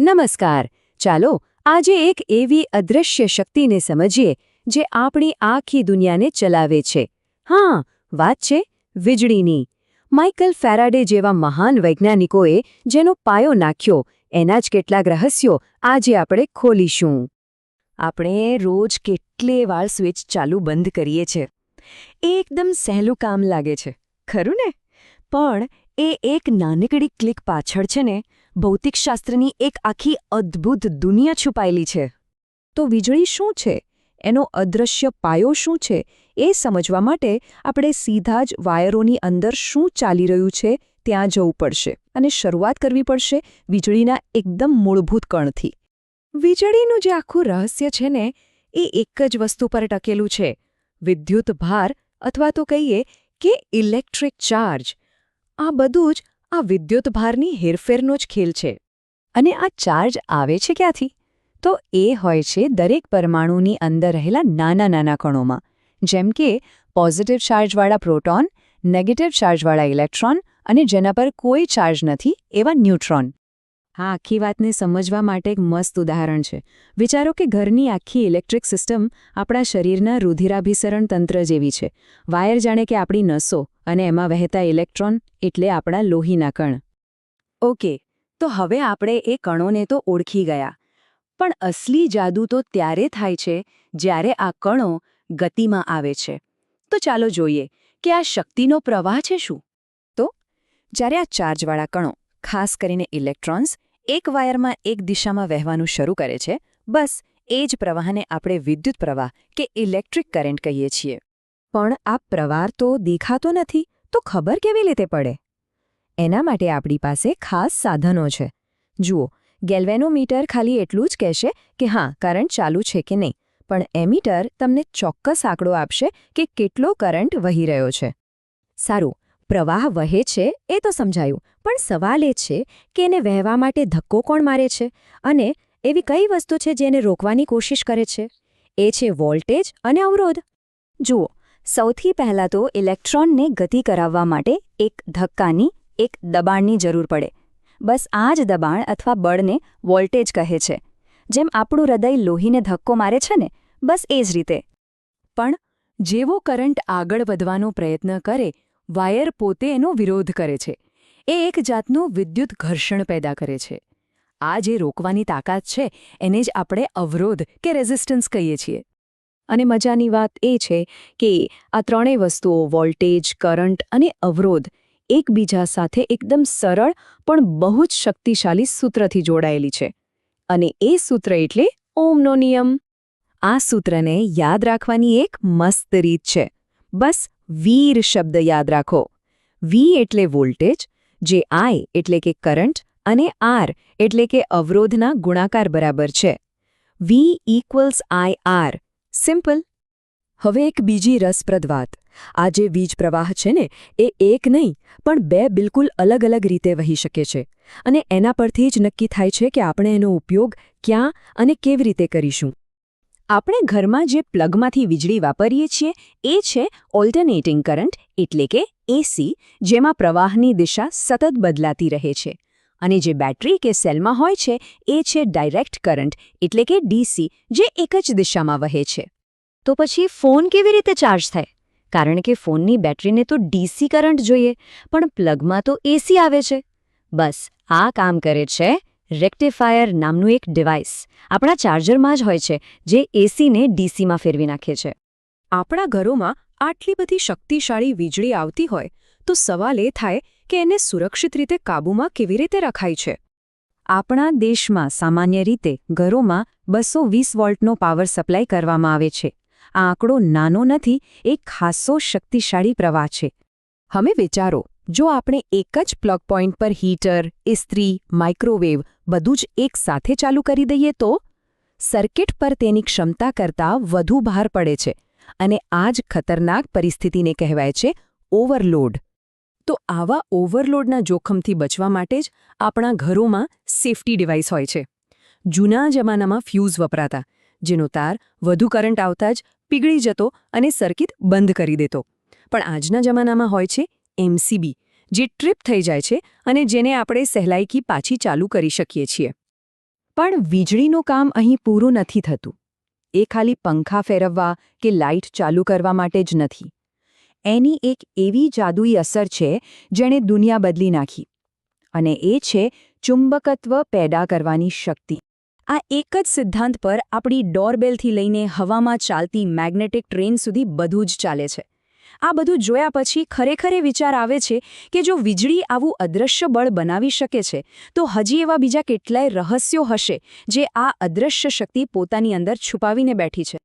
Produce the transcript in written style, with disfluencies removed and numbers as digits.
નમસ્કાર. ચાલો આજે એક એવી અદૃશ્ય શક્તિને સમજીએ જે આપણી આખી દુનિયાને ચલાવે છે. હા, વાત છે વીજળીની. માઇકલ ફેરાડે જેવા મહાન વૈજ્ઞાનિકોએ જેનો પાયો નાખ્યો એના જ કેટલાક રહસ્યો આજે આપણે ખોલીશું. આપણે રોજ કેટલીય વાર સ્વિચ ચાલુ બંધ કરીએ છીએ. એ એકદમ સહેલું કામ લાગે છે, ખરું ને? પણ એ એક નાનકડી ક્લિક પાછળ છે ને ભૌતિકશાસ્ત્રની એક આખી અદ્ભુત દુનિયા છુપાયેલી છે. તો વીજળી શું છે? એનો અદૃશ્ય પાયો શું છે? એ સમજવા માટે આપણે સીધા જ વાયરોની અંદર શું ચાલી રહ્યું છે ત્યાં જવું પડશે અને શરૂઆત કરવી પડશે વીજળીના એકદમ મૂળભૂત કણથી. વીજળીનું જે આખું રહસ્ય છે ને એ એક જ વસ્તુ પર ટકેલું છે: વિદ્યુત ભાર, અથવા તો કહીએ કે ઇલેક્ટ્રિક ચાર્જ. આ બધું જ આ વિદ્યુત ભારની હેરફેરનો જ ખેલ છે. અને આ ચાર્જ આવે છે ક્યાંથી? તો એ હોય છે દરેક પરમાણુની અંદર રહેલા નાના નાના કણોમાં, જેમ કે પોઝિટિવ ચાર્જવાળા પ્રોટોન, નેગેટિવ ચાર્જવાળા ઇલેક્ટ્રોન અને જેના પર કોઈ ચાર્જ નથી એવા ન્યુટ્રોન. આ આખી વાતને સમજવા માટે એક મસ્ત ઉદાહરણ છે. વિચારો કે ઘરની આખી ઇલેક્ટ્રિક સિસ્ટમ આપણા શરીરના રુધિરાભિસરણ તંત્ર જેવી છે. વાયર જાણે કે આપણી નસો, અને એમાં વહેતા ઇલેક્ટ્રોન એટલે આપણા લોહીના કણ. ઓકે, તો હવે આપણે એ કણોને તો ઓળખી ગયા, પણ અસલી જાદુ તો ત્યારે થાય છે જ્યારે આ કણો ગતિમાં આવે છે. તો ચાલો જોઈએ કે આ શક્તિનો પ્રવાહ છે શું. તો જ્યારે આ ચાર્જવાળા કણો, ખાસ કરીને ઇલેક્ટ્રોન્સ, એક વાયરમાં એક દિશામાં વહેવાનું શરૂ કરે છે, બસ એ જ પ્રવાહને આપણે વિદ્યુત પ્રવાહ કે ઇલેક્ટ્રિક કરંટ કહીએ છીએ. પણ આ પ્રવાહ તો દેખાતો નથી, તો ખબર કેવી રીતે પડે? એના માટે આપણી પાસે ખાસ સાધનો છે. જુઓ, ગેલ્વેનોમીટર ખાલી એટલું જ કહેશે કે હા, કરંટ ચાલુ છે કે નહીં, પણ એમીટર તમને ચોક્કસ આંકડો આપશે કે કેટલો કરંટ વહી રહ્યો છે. સારું, પ્રવાહ વહે છે એ તો સમજાયું, પણ સવાલ એ છે કે એને વહેવા માટે ધક્કો કોણ મારે છે, અને એવી કઈ વસ્તુ છે જે એને રોકવાની કોશિશ કરે છે? એ છે વોલ્ટેજ અને અવરોધ. જુઓ, સૌથી પહેલાં તો ઇલેક્ટ્રોનને ગતિ કરાવવા માટે એક ધક્કાની, એક દબાણની જરૂર પડે. બસ આ જ દબાણ અથવા બળને વોલ્ટેજ કહે છે. જેમ આપણું હૃદય લોહીને ધક્કો મારે છે ને, બસ એ જ રીતે. પણ જેવો કરંટ આગળ વધવાનો પ્રયત્ન કરે, વાયર પોતે એનો વિરોધ કરે છે. એ એક જાતનું વિદ્યુત ઘર્ષણ પેદા કરે છે. આ જે રોકવાની તાકાત છે એને જ આપણે અવરોધ કે રેઝિસ્ટન્સ કહીએ છીએ. અને મજાની વાત એ છે કે આ ત્રણેય વસ્તુઓ, વોલ્ટેજ, કરંટ અને અવરોધ, એકબીજા સાથે એકદમ સરળ પણ બહુ જ શક્તિશાળી સૂત્રથી જોડાયેલી છે. અને એ સૂત્ર એટલે ઓહમનો નિયમ. આ સૂત્રને યાદ રાખવાની એક મસ્ત રીત છે. બસ વીર શબ્દ યાદ રાખો. વી એટલે વોલ્ટેજ, જે આઈ એટલે કે કરંટ, અને આર એટલે કે અવરોધના ગુણાકાર બરાબર છે. વી ઇક્વલ્સ આઈ આર. સિમ્પલ. હવે એક બીજી રસપ્રદ વાત. આ જે વીજ પ્રવાહ છે ને, એ એક નહીં પણ બે બિલકુલ અલગ અલગ રીતે વહી શકે છે. અને એના પરથી જ નક્કી થાય છે કે આપણે એનો ઉપયોગ ક્યાં અને કેવી રીતે કરીશું. આપણે ઘરમાં જે પ્લગમાંથી વીજળી વાપરીએ છીએ એ છે ઓલ્ટરનેટિંગ કરંટ, એટલે કે એસી, જેમાં પ્રવાહની દિશા સતત બદલાતી રહે છે. અને જે બેટરી કે સેલમાં હોય છે એ છે ડાયરેક્ટ કરંટ, એટલે કે ડીસી, જે એક જ દિશામાં વહે છે. તો પછી ફોન કેવી રીતે ચાર્જ થાય? કારણ કે ફોનની બેટરીને તો ડીસી કરંટ જોઈએ, પણ પ્લગમાં તો એસી આવે છે. બસ આ કામ કરે છે રેક્ટિફાયર નામનું એક ડિવાઇસ. આપણા ચાર્જરમાં જ હોય છે, જે એસીને ડીસીમાં ફેરવી નાખે છે. આપણા ઘરોમાં આટલી બધી શક્તિશાળી વીજળી આવતી હોય તો સવાલ એ થાય કે એને સુરક્ષિત રીતે કાબૂમાં કેવી રીતે રખાય છે? આપણા દેશમાં સામાન્ય રીતે ઘરોમાં 220 વોલ્ટનો પાવર સપ્લાય કરવામાં આવે છે. આ આંકડો નાનો નથી, એક ખાસો શક્તિશાળી પ્રવાહ છે. હવે વિચારો, જો આપણે એક જ પ્લગ પોઈન્ટ પર હીટર, ઇસ્ત્રી, માઇક્રોવેવ બધું જ એક સાથે ચાલુ કરી દઈએ તો સર્કિટ પર તેની ક્ષમતા કરતાં વધુ ભાર પડે છે. અને આ જ ખતરનાક પરિસ્થિતિને કહેવાય છે ઓવરલોડ. તો આવા ઓવરલોડના જોખમથી બચવા માટે જ આપણા ઘરોમાં સેફ્ટી ડિવાઇસ હોય છે. જૂના જમાનામાં ફ્યુઝ વપરાતા, જેનો તાર વધુ કરંટ આવતા જ પીગળી જતો અને સર્કિટ બંધ કરી દેતો. પણ આજના જમાનામાં હોય છે એમસીબી, જે ટ્રિપ થઈ જાય છે અને જેને આપણે સહેલાઈથી પાછી ચાલુ કરી શકીએ છીએ. પણ વીજળીનું કામ અહીં પૂરું નથી થતું. એ ખાલી પંખા ફેરવવા કે લાઇટ ચાલુ કરવા માટે જ નથી. એની એક એવી જાદુઈ અસર છે જેણે દુનિયા બદલી નાખી. અને એ છે ચુંબકત્વ પેદા કરવાની શક્તિ. આ એક જ સિદ્ધાંત પર આપણી ડોરબેલથી લઈને હવામાં ચાલતી મેગ્નેટિક ટ્રેન સુધી બધું જ ચાલે છે. આ બધું જોયા પછી ખરેખર એ વિચાર આવે છે કે જો વીજળી આવું અદૃશ્ય બળ બનાવી શકે છે તો હજી એવા બીજા કેટલાય રહસ્યો હશે જે આ અદૃશ્ય શક્તિ પોતાની અંદર છુપાવીને બેઠી છે.